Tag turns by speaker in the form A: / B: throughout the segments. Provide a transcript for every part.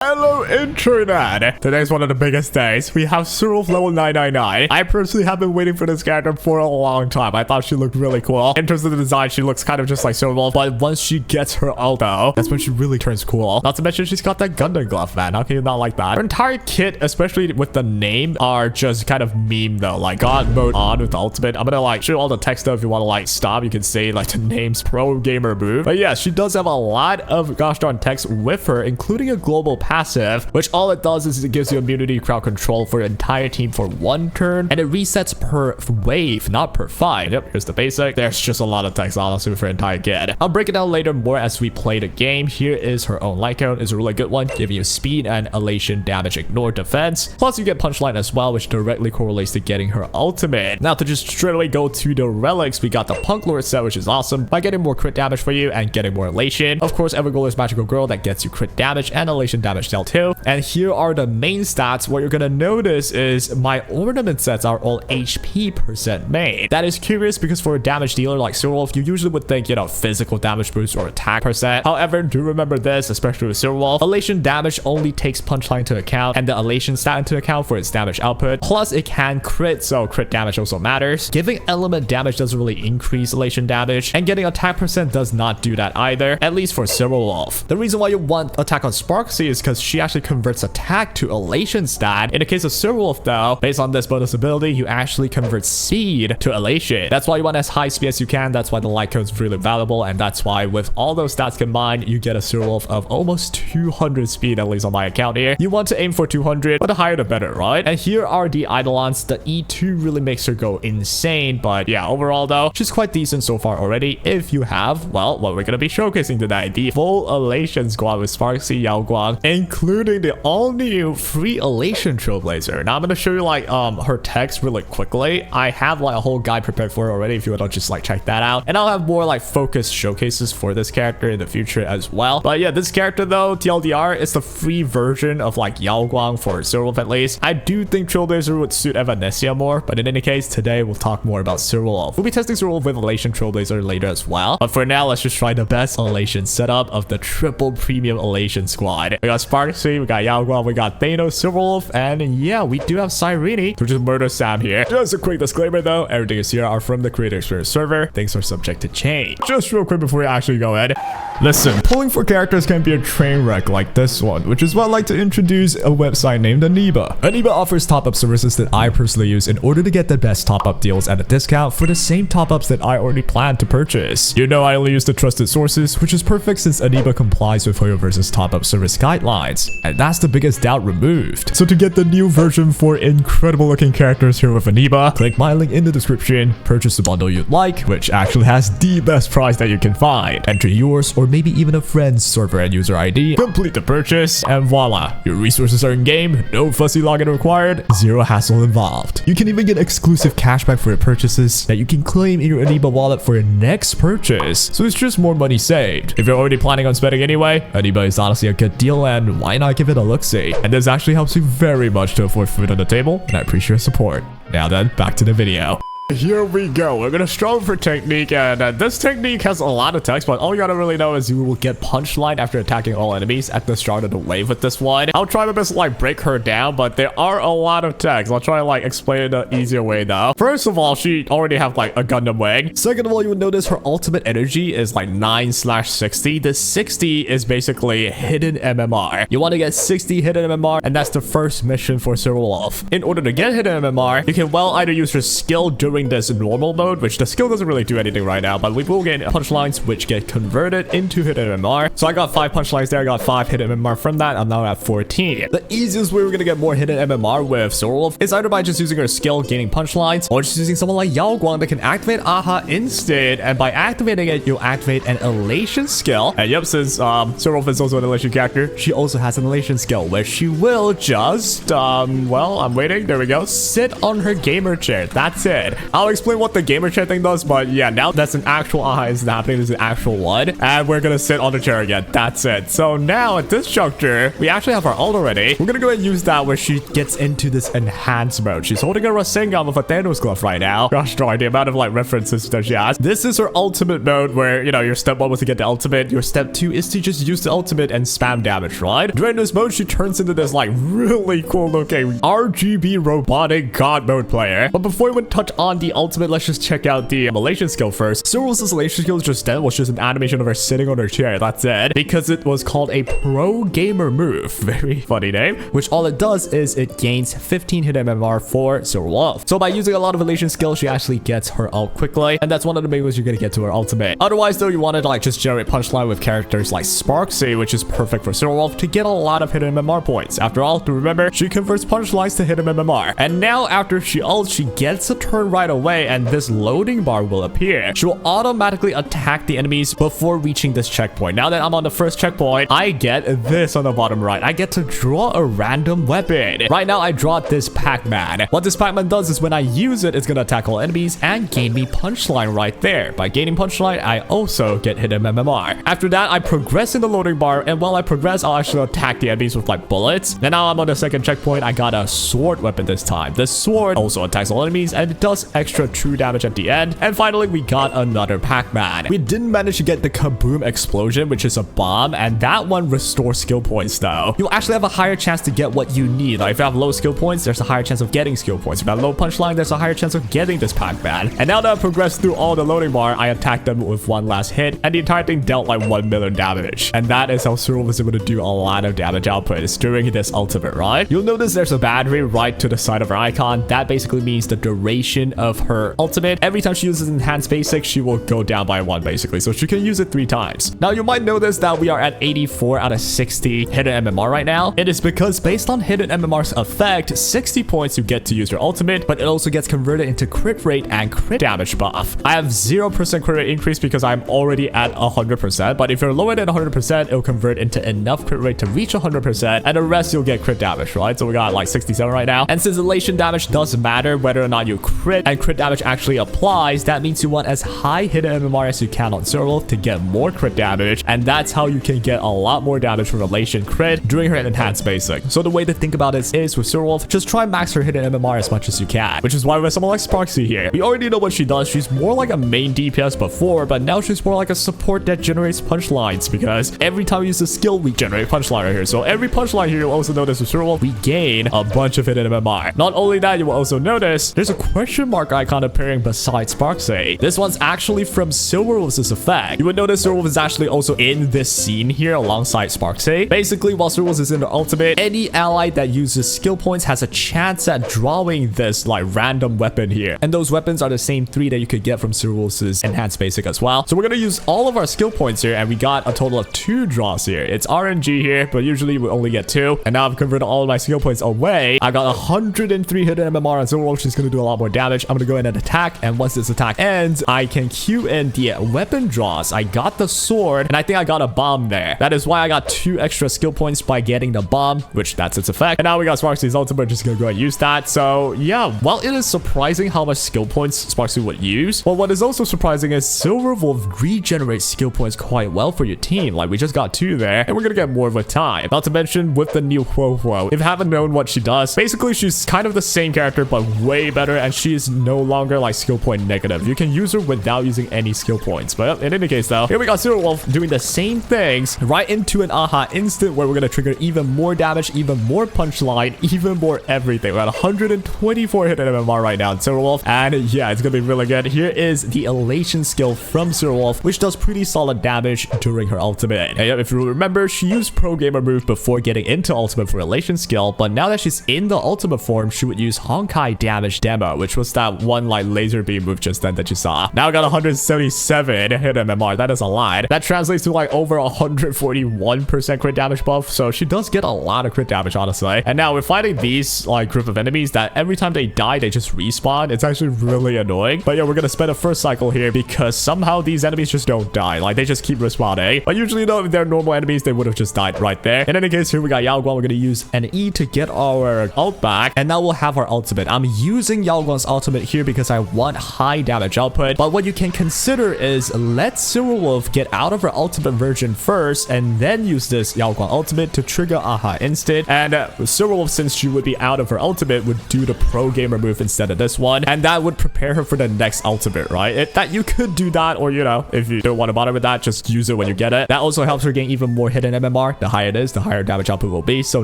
A: Hello internet! Today's one of the biggest days. We have Silverwolf level 999. I personally have been waiting for this character for a long time. I thought she looked really cool. In terms of the design, she looks kind of just like Silverwolf, but once she gets her ulto, that's when she really turns cool. Not to mention she's got that Gundam glove, man. How can you not like that? Her entire kit, especially with the name, are just kind of meme though. Like God mode on with the ultimate. I'm gonna like show all the text though if you want to like stop. You can say like the name's pro gamer move. But yeah, she does have a lot of gosh darn text with her, including a global passive, which all it does is it gives you immunity crowd control for your entire team for 1 turn, and it resets per wave, not per fight. Yep, here's the basic. There's just a lot of text honestly for her entire kit. I'll break it down later more as we play the game. Here is her own Lightcone. It's a really good one, giving you speed and elation damage ignore defense. Plus you get punchline as well, which directly correlates to getting her ultimate. Now to just straight away go to the relics, we got the Punk Lord set, which is awesome by getting more crit damage for you and getting more elation. Of course, Evergoler's Magical Girl that gets you crit damage and elation damage dealt too. And here are the main stats. What you're gonna notice is my ornament sets are all HP percent made. That is curious because for a damage dealer like Silverwolf, you usually would think, you know, physical damage boost or attack percent. However, do remember this, especially with Silverwolf, elation damage only takes punchline into account and the elation stat into account for its damage output. Plus, it can crit, so crit damage also matters. Giving element damage doesn't really increase elation damage, and getting attack percent does not do that either, at least for Silverwolf. The reason why you want attack on Sparxie is because she actually converts attack to elation stat. In the case of Silverwolf though, based on this bonus ability, you actually convert speed to elation. That's why you want as high speed as you can. That's why the Lightcone is really valuable, and that's why with all those stats combined, you get a Silverwolf of almost 200 speed, at least on my account here. You want to aim for 200, but the higher the better, right? And here are the Eidolons. The E2 really makes her go insane, but yeah, overall though, she's quite decent so far already. If you have, well, what we're gonna be showcasing today, the full elation squad with Sparxie, Yaoguang, including the all-new free ELATION Trailblazer. Now I'm gonna show you like her text really quickly. I have like a whole guide prepared for her already if you want to just like check that out, and I'll have more like focused showcases for this character in the future as well. But yeah, this character though, TLDR, is the free version of like Yaoguang for Silverwolf at least. I do think Trailblazer would suit evanescia more, but in any case, today we'll talk more about Silverwolf. We'll be testing Silverwolf with ELATION Trailblazer later as well, but for now let's just try the best ELATION setup of the triple premium ELATION squad. We got Sparxie, we got Yaoguang, we got Thanos, Silverwolf, and yeah, we do have Cyrene to just murder Sam here. Just a quick disclaimer though, everything is here are from the creator experience server. Things are subject to change. Just real quick before we actually go in. Listen, pulling for characters can be a train wreck like this one, which is why I'd like to introduce a website named Aniba. Aniba offers top-up services that I personally use in order to get the best top-up deals at a discount for the same top-ups that I already planned to purchase. You know I only use the trusted sources, which is perfect since Aniba complies with Huohuo's top-up service guidelines, and that's the biggest doubt removed. So to get the new version for incredible looking characters here with Aniba, click my link in the description, purchase the bundle you'd like, which actually has the best price that you can find. Enter yours or maybe even a friend's server and user ID, complete the purchase, and voila, your resources are in game, no fussy login required, zero hassle involved. You can even get exclusive cashback for your purchases that you can claim in your Aniba wallet for your next purchase, so it's just more money saved. If you're already planning on spending anyway, Aniba is honestly a good deal, and why not give it a look-see? And this actually helps you very much to afford food on the table, and I appreciate your support. Now then, back to the video. Here we go. We're gonna start for technique, and this technique has a lot of text, but all you gotta really know is you will get punchline after attacking all enemies at the start of the wave with this one. I'll try my best to like break her down, but there are a lot of text. I'll try to like explain it the easier way though. First of all, she already have like a Gundam wing. Second of all, you will notice her ultimate energy is like 9/60. The 60 is basically hidden MMR. You want to get 60 hidden MMR, and that's the first mission for Silverwolf. In order to get hidden MMR, you can well either use her skill during this normal mode, which the skill doesn't really do anything right now, but we will get punchlines which get converted into hidden MMR. So I got 5 punchlines there, I got 5 hidden MMR from that. I'm now at 14. The easiest way we're gonna get more hidden MMR with Silverwolf is either by just using her skill gaining punchlines, or just using someone like Yaoguang that can activate AHA instead, and by activating it, you'll activate an elation skill. And yep, since Silverwolf is also an elation character, she also has an elation skill where she will just well, I'm waiting, there we go, sit on her gamer chair. That's it. I'll explain what the gamer chair thing does, but yeah, now that's an actual aha isn't happening. There's an actual one. And we're gonna sit on the chair again. That's it. So now at this juncture, we actually have our ult already. We're gonna go ahead and use that where she gets into this enhanced mode. She's holding a Rasengan with a Thanos glove right now. Gosh darn, the amount of like references that she has. This is her ultimate mode where, you know, your step 1 was to get the ultimate. Your step 2 is to just use the ultimate and spam damage, right? During this mode, she turns into this like really cool looking RGB robotic god mode player. But before we touch on the ultimate, let's just check out the elation skill first. Silverwolf's elation skill just then was just an animation of her sitting on her chair. That's it. Because it was called a pro gamer move. Very funny name. Which all it does is it gains 15 hit MMR for Silverwolf. So by using a lot of elation skill, she actually gets her ult quickly. And that's one of the main ways you're gonna get to her ultimate. Otherwise though, you wanted to like just generate punchline with characters like Sparxie, which is perfect for Silverwolf to get a lot of hidden MMR points. After all, to remember, she converts punchlines to hidden MMR. And now after she ults, she gets a turn right away and this loading bar will appear. She will automatically attack the enemies before reaching this checkpoint. Now that I'm on the first checkpoint, I get this on the bottom right. I get to draw a random weapon. Right now, I draw this Pac-Man. What this Pac-Man does is when I use it, it's gonna attack all enemies and gain me punchline right there. By gaining punchline, I also get hidden MMR. After that, I progress in the loading bar, and while I progress, I'll actually attack the enemies with like bullets. Then now I'm on the second checkpoint. I got a sword weapon this time. The sword also attacks all enemies and it does extra true damage at the end. And finally, we got another Pac-Man. We didn't manage to get the kaboom explosion, which is a bomb, and that one restores skill points though. You'll actually have a higher chance to get what you need. Like if you have low skill points, there's a higher chance of getting skill points. If you have low punchline, there's a higher chance of getting this Pac-Man. And now that I've progressed through all the loading bar, I attacked them with one last hit, and the entire thing dealt like 1 million damage. And that is how Silverwolf was able to do a lot of damage output during this ultimate, right? You'll notice there's a battery right to the side of her icon. That basically means the duration of her ultimate. Every time she uses enhanced basic, she will go down by 1 basically. So she can use it 3 times. Now you might notice that we are at 84 out of 60 hidden MMR right now. It is because based on hidden MMR's effect, 60 points you get to use your ultimate, but it also gets converted into crit rate and crit damage buff. I have 0% crit rate increase because I'm already at 100%, but if you're lower than 100%, it'll convert into enough crit rate to reach 100%, and the rest you'll get crit damage, right? So we got like 67 right now. And since elation damage does matter whether or not you crit, and crit damage actually applies, that means you want as high hidden MMR as you can on Silverwolf to get more crit damage, and that's how you can get a lot more damage from elation crit during her enhanced basic. So the way to think about it is with Silverwolf, just try and max her hidden MMR as much as you can, which is why we have someone like Sparxie here. We already know what she does. She's more like a main DPS before, but now she's more like a support that generates punchlines, because every time we use the skill, we generate punchline right here. So every punchline here, you'll also notice with Silverwolf, we gain a bunch of hidden MMR. Not only that, you will also notice there's a question mark icon appearing beside Sparxie. This one's actually from Silverwolf's effect. You would notice Silverwolf is actually also in this scene here alongside Sparxie. Basically, while Silverwolf is in the ultimate, any ally that uses skill points has a chance at drawing this like random weapon here. And those weapons are the same 3 that you could get from Silverwolf's enhanced basic as well. So we're gonna use all of our skill points here, and we got a total of 2 draws here. It's RNG here, but usually we only get 2. And now I've converted all of my skill points away. I got 103 hidden MMR on Silverwolf. She's gonna do a lot more damage. I'm gonna go in and attack, and once this attack ends, I can queue in the weapon draws. I got the sword, and I think I got a bomb there. That is why I got 2 extra skill points by getting the bomb, which that's its effect. And now we got Sparxie's ultimate. Just gonna go ahead and use that. So yeah, while it is surprising how much skill points Sparxie would use, well, what is also surprising is Silverwolf regenerates skill points quite well for your team. Like we just got 2 there, and we're gonna get more with time. Not to mention with the new Huohuo, if you haven't known what she does, basically she's kind of the same character but way better, and she's no longer like skill point negative. You can use her without using any skill points. But in any case though, here we got Silverwolf doing the same things right into an aha instant where we're gonna trigger even more damage, even more punchline, even more everything. We're at 124 hidden MMR right now in Silverwolf, and yeah, it's gonna be really good. Here is the elation skill from Silverwolf, which does pretty solid damage during her ultimate. And if you remember, she used pro gamer move before getting into ultimate for elation skill, but now that she's in the ultimate form, she would use Honkai damage demo, which was that one like laser beam move just then that you saw. Now I got 177 hit MMR. That is a lot. That translates to like over 141% crit damage buff, so she does get a lot of crit damage, honestly. And now we're fighting these like group of enemies that every time they die, they just respawn. It's actually really annoying. But yeah, we're gonna spend a first cycle here because somehow these enemies just don't die. Like they just keep respawning. But usually though, if they're normal enemies, they would have just died right there. In any case, here we got Yaoguang. We're gonna use an E to get our ult back, and now we'll have our ultimate. I'm using Yaoguang's ultimate ultimate here because I want high damage output. But what you can consider is let silverwolf get out of her ultimate version first and then use this Yaoguang ultimate to trigger Aha Instant. And silverwolf, since she would be out of her ultimate, would do the pro gamer move instead of this one, and that would prepare her for the next ultimate, right? That you could do that, or you know, if you don't want to bother with that, just use it when you get it. That also helps her gain even more hidden MMR. The higher it is, the higher damage output will be. So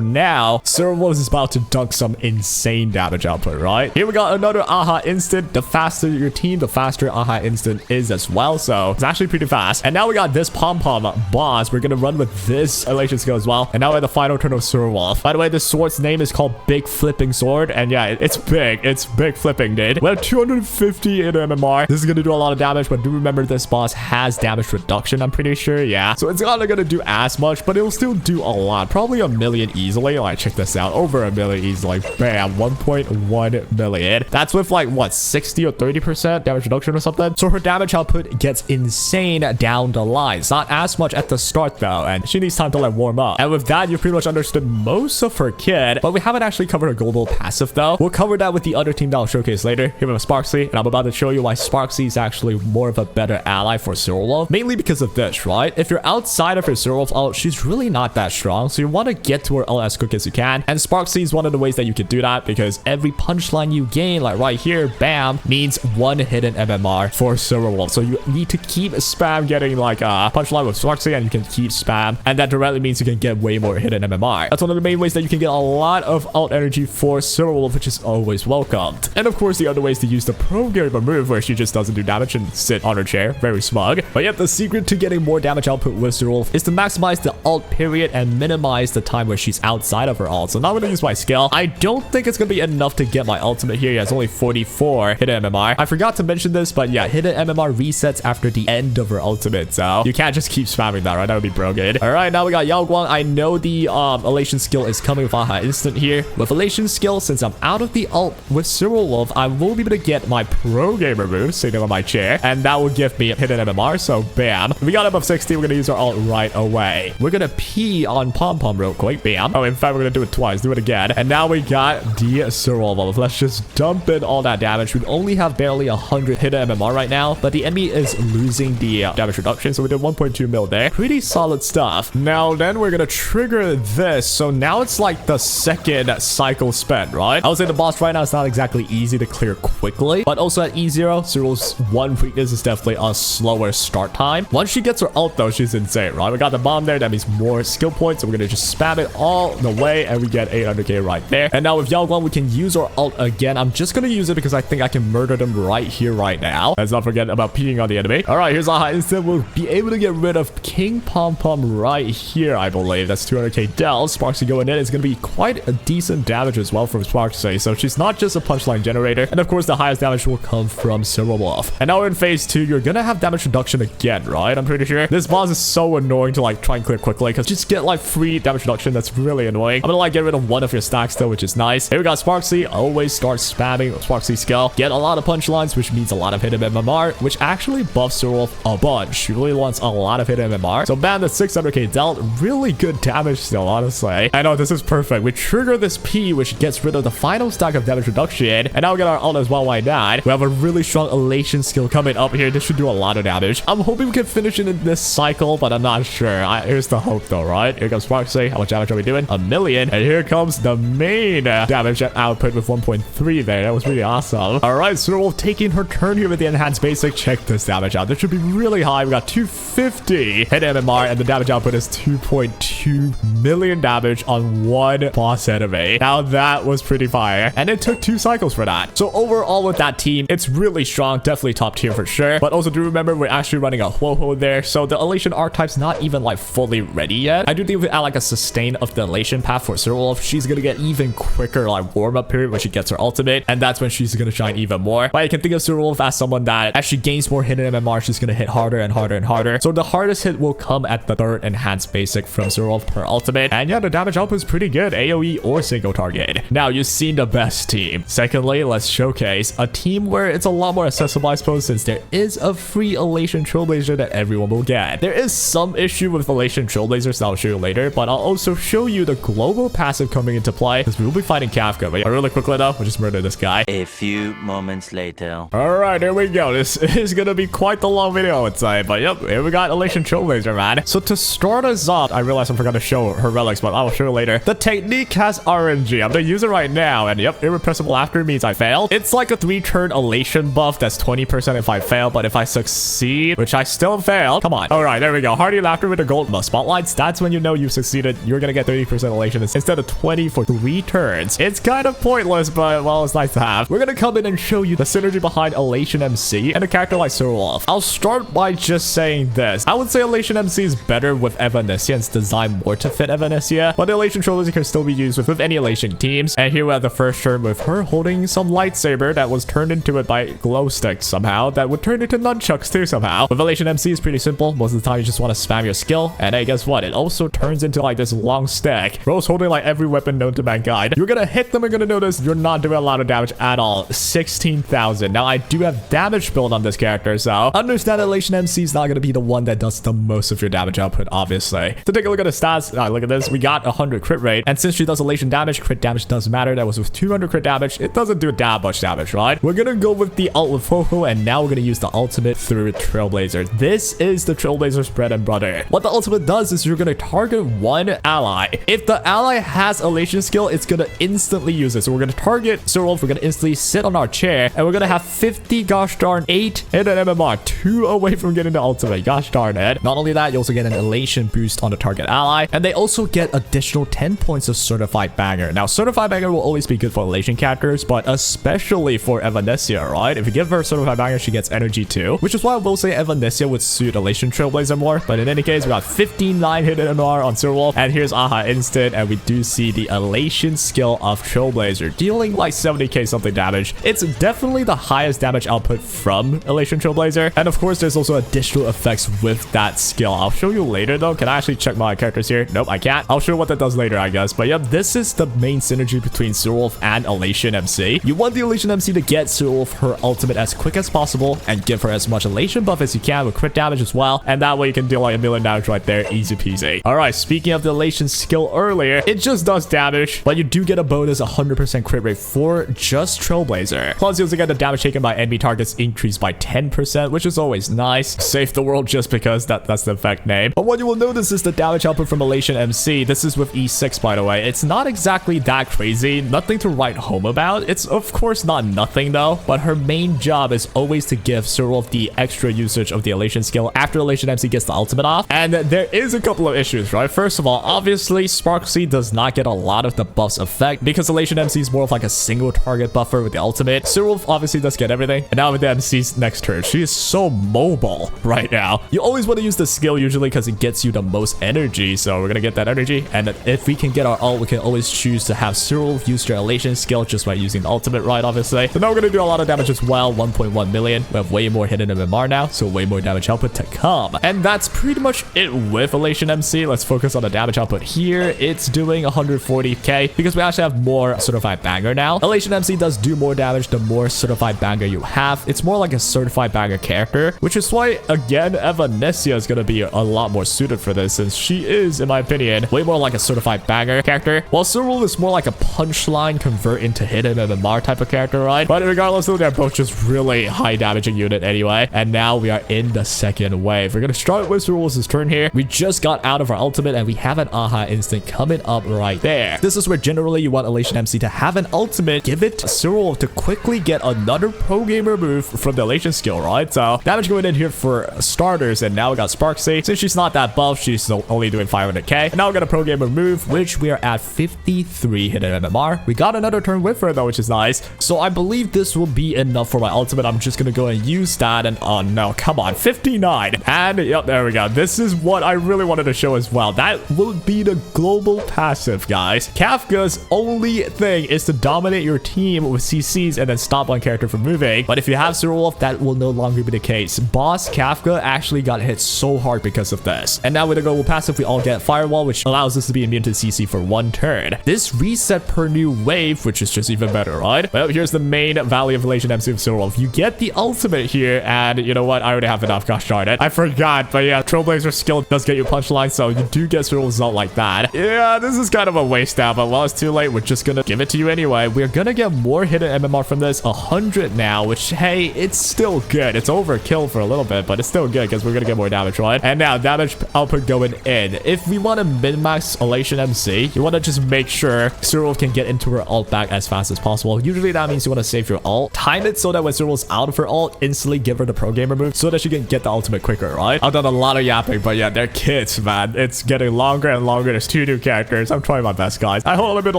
A: now silverwolf is about to dunk some insane damage output, right? Here we got another Aha Instant. The faster your team, the faster Aha Instant is as well, so it's actually pretty fast. And now we got this pom-pom boss. We're gonna run with this elation skill as well. And now we're at the final turn of silverwolf. By the way, this sword's name is called Big Flipping Sword, and yeah, it's big. It's big flipping, dude. We have 250 in MMR. This is gonna do a lot of damage, but do remember this boss has damage reduction, I'm pretty sure. Yeah, so it's not gonna do as much, but it'll still do a lot. Probably a million easily. Like, check this out, over a million easily. Bam, 1.1 million. That's with like what, 60 or 30% damage reduction or something. So her damage output gets insane down the line. It's not as much at the start though, and she needs time to like warm up. And with that, you pretty much understood most of her kit, but we haven't actually covered her global passive though. We'll cover that with the other team that I'll showcase later. Here we have Sparxie, and I'm about to show you why Sparxie is actually more of a better ally for silverwolf, mainly because of this, right? If you're outside of her silverwolf ult, she's really not that strong, so you want to get to her ult as quick as you can, and Sparxie is one of the ways that you can do that, because every punchline you gain, like right here, bam, means one hidden MMR for silverwolf. So you need to keep spam getting like a punchline with Sparxie, and you can keep spam, and that directly means you can get way more hidden MMR. That's one of the main ways that you can get a lot of ult energy for silverwolf, which is always welcomed. And of course, the other way is to use the pro gamer move, where she just doesn't do damage and sit on her chair, very smug. But yep, the secret to getting more damage output with silverwolf is to maximize the ult period and minimize the time where she's outside of her ult. So now I'm gonna use my skill. I don't think it's gonna be enough to get my ultimate here. Yeah, it's only 44 hidden MMR. I forgot to mention this, but yeah, hidden MMR resets after the end of her ultimate, so you can't just keep spamming that, right? That would be broken. All right, now we got Yaoguang. I know the elation skill is coming with Aha Instant here. With elation skill, since I'm out of the ult with silverwolf, I will be able to get my pro gamer move sitting on my chair, and that will give me hidden MMR. So bam, we got above 60. We're gonna use our ult right away. We're gonna pee on pom-pom real quick. Bam. Oh, in fact, we're gonna do it twice. Do it again. And now we got the silverwolf. Let's just dump in all that damage. We only have barely 100 hidden MMR right now, but the enemy is losing the damage reduction, so we did 1.2 mil there. Pretty solid stuff. Now then, we're gonna trigger this. So now it's like the second cycle spent, right? I would say the boss right now is not exactly easy to clear quickly, but also at E0, Cyril's one weakness is definitely a slower start time. Once she gets her ult though, she's insane, right? We got the bomb there. That means more skill points, so we're gonna just spam it all the way, and we get 800k right there. And now with Yaoguang, we can use our ult again. I'm just gonna use it because I think I can murder them right here, right now. Let's not forget about peeing on the enemy. All right, here's Aha Instant. We'll be able to get rid of King Pom-Pom right here, I believe. That's 200k del. Sparxie going in. It's gonna be quite a decent damage as well from Sparxie, so she's not just a punchline generator. And of course, the highest damage will come from silverwolf. And now we're in phase 2. You're gonna have damage reduction again, right? I'm pretty sure. This boss is so annoying to like try and clear quickly, because just get like free damage reduction. That's really annoying. I'm gonna like get rid of one of your stacks though, which is nice. Here we got Sparxie. Always start spamming Sparxie skill. Get a lot of punchlines, which means a lot of hidden MMR, which actually buffs silverwolf a bunch. She really wants a lot of hidden MMR. So bam, the 600k dealt. Really good damage still, honestly. I know, this is perfect. We trigger this P, which gets rid of the final stack of damage reduction, and now we get our ult as well. Why not? We have a really strong elation skill coming up here. This should do a lot of damage. I'm hoping we can finish it in this cycle, but I'm not sure. Here's the hope though, right? Here comes Sparxie. How much damage are we doing? 1 million. And here comes the main damage output with 1.3 there. That was really awesome. All right, Silverwolf taking her turn here with the enhanced basic. Check this damage out. This should be really high. We got 250 hit MMR, and the damage output is 2.2 million damage on one boss enemy. Now that was pretty fire, and it took 2 cycles for that. So overall with that team, it's really strong. Definitely top tier for sure. But also do remember, we're actually running a Huohuo there, so the elation archetype's not even like fully ready yet. I do think if we add like a sustain of the elation path for Silverwolf, she's gonna get even quicker like warm-up period when she gets her ultimate, and that's when she's gonna shine even more. But you can think of Silverwolf as someone that as she gains more hidden MMR, she's gonna hit harder and harder and harder. So the hardest hit will come at the 3rd enhanced basic from Silverwolf per ultimate. And yeah, the damage output is pretty good, AoE or single target. Now you've seen the best team. Secondly, let's showcase a team where it's a lot more accessible, I suppose, since there is a free ELATION Trailblazer that everyone will get. There is some issue with ELATION Trailblazers that I'll show you later, but I'll also show you the global passive coming into play, because we will be fighting Kafka. But yeah, really quickly though, we'll just murder this guy.
B: A few moments later.
A: Alright, here we go. This is gonna be quite the long video, I would say. But yep, here we got ELATION Trailblazer, man. So to start us off, I realized I forgot to show her relics, but I'll show you later. The technique has RNG. I'm gonna use it right now. And yep, irrepressible after means I failed. It's like a 3-turn elation buff that's 20% if I fail, but if I succeed, which I still failed. Come on. Alright, there we go. Hearty laughter with the gold spotlights. That's when you know you succeeded. You're gonna get 30% elation instead of 20 for 3 turns. It's kind of pointless, but well, it's nice to have. We're gonna come in and show you the synergy behind ELATION MC and a character like silverwolf. I'll start by just saying this. I would say ELATION MC is better with evanescia and it's designed more to fit evanescia, but the ELATION Trailblazer can still be used with any ELATION teams. And here we have the first turn with her holding some lightsaber that was turned into it by glow sticks somehow that would turn into nunchucks too somehow. With ELATION MC, it's pretty simple. Most of the time you just want to spam your skill, and hey, guess what? It also turns into like this long stick. Bro's holding like every weapon known to mankind. You're gonna hit them and gonna notice you're not doing a lot of damage at all. 16,000. Now I do have damage build on this character, so understand ELATION MC is not gonna be the one that does the most of your damage output, obviously. To take a look at the stats, look at this. We got 100 crit rate, and since she does ELATION damage, crit damage doesn't matter. That was with 200 crit damage. It doesn't do that much damage, right? We're gonna go with the ult with Huohuo, and now we're gonna use the ultimate through Trailblazer. This is the Trailblazer's bread and butter. What the ultimate does is you're gonna target one ally. If the ally has ELATION skill, it's gonna instantly use it. So we're gonna target silverwolf, we're gonna instantly sit on our chair, and we're gonna have 50 gosh darn 8 hidden MMR, 2 away from getting the ultimate. Gosh darn it. Not only that, you also get an ELATION boost on the target ally, and they also get additional 10 points of certified banger. Now certified banger will always be good for ELATION characters, but especially for evanescia, right? If you give her certified banger, she gets energy too, which is why I will say evanescia would suit ELATION Trailblazer more. But in any case, we got 59 hidden MMR on silverwolf, and here's aha instant, and we do see the ELATION skill of Trailblazer dealing like 70k something damage. It's definitely the highest damage output from ELATION Trailblazer, and of course there's also additional effects with that skill. I'll show you later though. Can I actually check my characters here? Nope, I can't. I'll show you what that does later, I guess. But yep, this is the main synergy between silverwolf and ELATION MC. You want the ELATION MC to get silverwolf her ultimate as quick as possible and give her as much ELATION buff as you can with crit damage as well, and that way you can deal like a million damage right there, easy peasy. All right, speaking of the ELATION skill earlier, it just does damage, but you do get a bonus 100% crit rate for just Trailblazer. Plus you also get the damage taken by enemy targets increased by 10%, which is always nice. Save the world just because that's the effect name. But what you will notice is the damage output from ELATION MC. This is with E6, by the way. It's not exactly that crazy, nothing to write home about. It's of course not nothing though, but her main job is always to give silverwolf the extra usage of the ELATION skill after ELATION MC gets the ultimate off. And there is a couple of issues, right? First of all, obviously Sparxie does not get a lot of the buffs effect because ELATION MC is more of like a single target buffer with the ultimate. silverwolf obviously does get everything, and now with the MC's next turn, she is so mobile right now. You always want to use the skill usually because it gets you the most energy, so we're gonna get that energy. And if we can get our ult, we can always choose to have silverwolf use their ELATION skill just by using the ultimate, right? Obviously. So now we're gonna do a lot of damage as well. 1.1 million. We have way more hidden MMR now, so way more damage output to come. And that's pretty much it with ELATION MC. Let's focus on the damage output here. It's doing 140k because we actually have more certified banger now. ELATION MC does do more damage the more certified banger you have. It's more like a certified banger character, which is why again evanescia is gonna be a lot more suited for this, since she is, in my opinion, way more like a certified banger character, while silverwolf is more like a punchline convert into hidden MMR type of character, right? But regardless, they're both just really high damaging unit anyway. And now we are in the second wave. We're gonna start with silverwolf's turn here. We just got out of our ultimate and we have an aha instant coming up right there. This is where generally you want ELATION MC to have an ultimate, give it to silverwolf to quickly get another pro gamer move from the ELATION skill, right? So damage going in here for starters, and now we got Sparxie. Since she's not that buff, she's only doing 500k. And now we got a pro gamer move, which we are at 53 hidden MMR. We got another turn with her though, which is nice. So I believe this will be enough for my ultimate. I'm just gonna go and use that, and oh no, come on, 59. And yep, there we go. This is what I really wanted to show as well. That will be the global passive, guys. Kafka's only thing is to dominate your team with CCs and then stop one character from moving. But if you have silverwolf, that will no longer be the case. Boss Kafka actually got hit so hard because of this. And now with the global passive, we all get firewall, which allows us to be immune to CC for 1 turn. This reset per new wave, which is just even better, right? Well, here's the main value of ELATION MC of silverwolf. You get the ultimate here, and you know what? I already have enough. Gosh darn it. I forgot, but yeah, Trailblazer skill does get you punchline, so you do get a result like that. Yeah, this is kind of a waste now, but while it's too late, we're just gonna give it to you anyway. We're gonna get more hidden hidden MMR from this, 100 now, which, hey, it's still good. It's overkill for a little bit, but it's still good because we're gonna get more damage, right? And now damage output going in. If we want to min-max Elation MC, you want to just make sure silverwolf can get into her ult back as fast as possible. Usually that means you want to save your ult, time it so that when silverwolf's out of her ult, instantly give her the pro gamer move so that she can get the ultimate quicker, right? I've done a lot of yapping, but yeah, they're kids, man. It's getting longer and longer. There's 2 new characters. I'm trying my best, guys. I hope I'm able to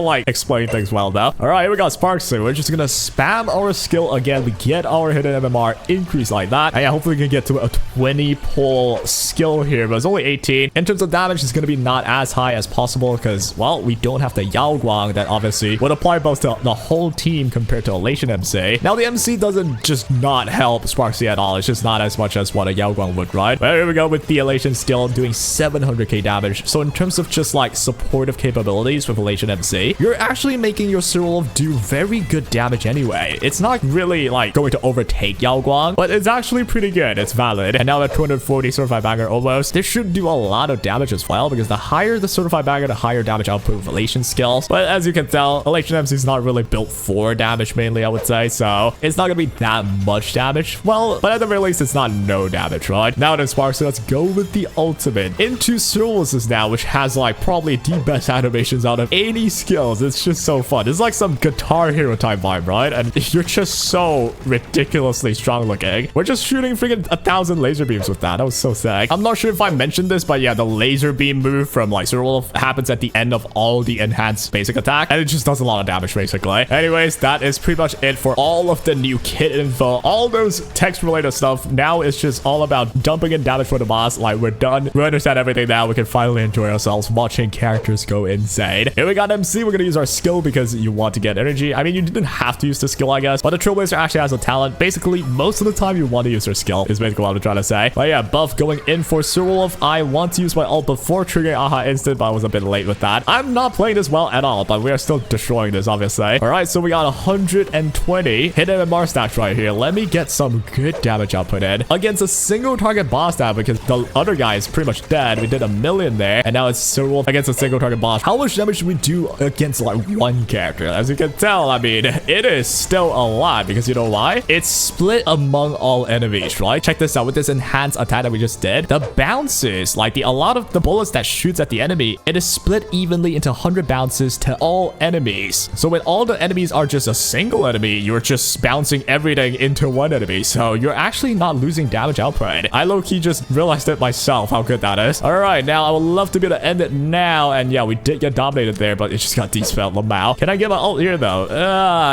A: like explain things well though. All right, here we got Sparxie. We're just gonna spam our skill again. We get our hidden MMR increase like that, and yeah, hopefully we can get to a 20 pull skill here, but it's only 18. In terms of damage, it's gonna be not as high as possible because, well, we don't have the Yaoguang that obviously would apply both to the whole team compared to Elation MC. Now the MC doesn't just not help Sparxie at all. It's just not as much as what a Yaoguang would, right? But here we go with the Elation still doing 700k damage. So in terms of just like supportive capabilities with Elation MC, you're actually making your silverwolf do very good damage anyway. It's not really like going to overtake Yaoguang, but it's actually pretty good. It's valid. And now at 240 certified banger almost, this should do a lot of damage as well because the higher the certified banger, the higher damage output with Elation skills. But as you can tell, Elation MC is not really built for damage mainly, I would say. So it's not gonna be that much damage. Well, but at the very least, it's not no damage, right? Now then, Sparxie, let's go with the ultimate into silverwolf now, which has like probably the best animations out of any skills. It's just so fun. It's like some Guitar Hero type vibe, right? And you're just so ridiculously strong looking. We're just shooting freaking 1,000 laser beams with that. That was so sick. I'm not sure if I mentioned this, but yeah, the laser beam move from like silverwolf happens at the end of all the enhanced basic attack, and it just does a lot of damage basically. Anyways, that is pretty much it for all of the new kit info. All those text related stuff. Now it's just all about dumping in damage for the boss. Like, we're done. We understand everything now. We can finally enjoy ourselves watching characters go insane. Here we got MC. We're gonna use our skill because you want to get energy. I mean, you didn't have to use the skill, I guess, but the Trailblazer actually has a talent. Basically, most of the time you want to use your skill is basically what I'm trying to say. But yeah, buff going in for silverwolf. I want to use my ult before triggering aha instant, but I was a bit late with that. I'm not playing this well at all, but we are still destroying this, obviously. All right, so we got 120 hidden MMR stacks right here. Let me get some good damage output in against a single target boss now because the other guy is pretty much dead. We did 1,000,000 there, and now it's silverwolf against a single target boss. How much damage should we do against like one character? As you can tell, I mean, it is still a lot because you know why? It's split among all enemies, right? Check this out. With this enhanced attack that we just did, the bounces, like a lot of the bullets that shoots at the enemy, it is split evenly into 100 bounces to all enemies. So when all the enemies are just a single enemy, you're just bouncing everything into one enemy. So you're actually not losing damage output. I low-key just realized it myself how good that is. All right, now I would love to be able to end it now. And yeah, we did get dominated there, but it just got dispelled. Lamau. Can I get my ult here though?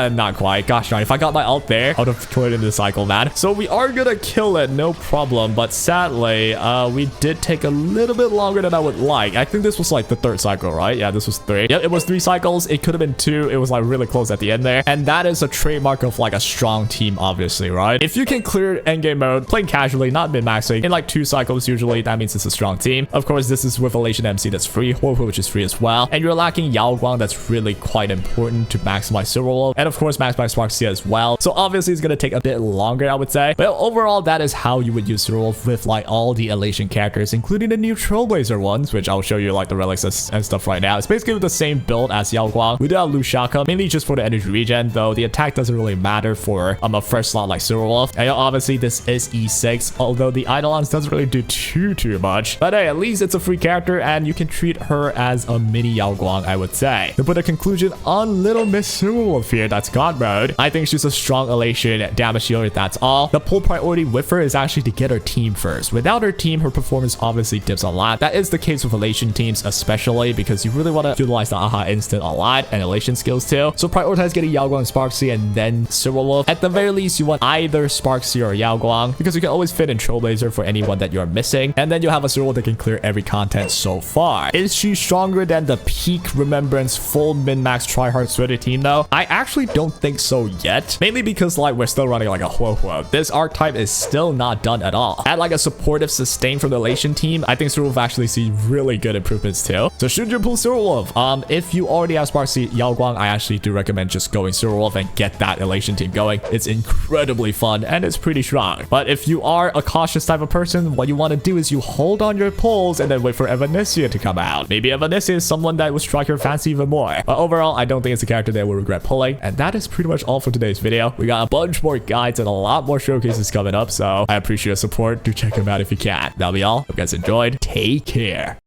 A: Not quite. Gosh darn, if I got my ult there, I would have killed it in the cycle, man. So we are gonna kill it, no problem. But sadly, we did take a little bit longer than I would like. I think this was like the 3rd cycle, right? Yeah, this was 3. Yep, it was 3 cycles. It could have been 2. It was like really close at the end there. And that is a trademark of like a strong team, obviously, right? If you can clear endgame mode, playing casually, not min-maxing, in like 2 cycles usually, that means it's a strong team. Of course, this is with Elation MC that's free, Huohuo, which is free as well. And you're lacking Yaoguang, that's really quite important to maximize silverwolf. And of course, maximize Sparxie as well. So obviously, it's gonna take a bit longer, I would say. But overall, that is how you would use silverwolf with like all the Elation characters, including the new Trailblazer ones, which I'll show you like the relics and stuff right now. It's basically with the same build as Yaoguang. We do have Lushaka, mainly just for the energy regen, though the attack doesn't really matter for a first slot like silverwolf. And obviously, this is E6, although the Eidolons doesn't really do too much. But hey, at least it's a free character, and you can treat her as a mini Yaoguang, I would say. To put a conclusion on Little Miss Silverwolf here, that's God mode. I think she's a strong Elation damage dealer, that's all. The pull priority with her is actually to get her team first. Without her team, her performance obviously dips a lot. That is the case with Elation teams, especially because you really want to utilize the aha instant a lot and Elation skills too. So prioritize getting Yaoguang, Sparxie, and then silverwolf. At the very least, you want either Sparxie or Yaoguang because you can always fit in Trailblazer for anyone that you're missing, and then you'll have a silverwolf that can clear every content so far. Is she stronger than the peak Remembrance full min-max tryhard sweater team though? I actually don't think so yet, mainly because like we're still running like a Huohuo. This archetype is still not done at all. At like a supportive sustain from the Elation team, I think silverwolf actually see really good improvements too. So should you pull silverwolf? If you already have Sparxie, Yaoguang, I actually do recommend just going silverwolf and get that Elation team going. It's incredibly fun and it's pretty strong. But if you are a cautious type of person, what you want to do is you hold on your pulls and then wait for evanescia to come out. Maybe evanescia is someone that will strike your fancy even more. But overall, I don't think it's a character that will regret pulling. And that that is pretty much all for today's video. We got a bunch more guides and a lot more showcases coming up, so I appreciate your support. Do check them out if you can. That'll be all. Hope you guys enjoyed. Take care.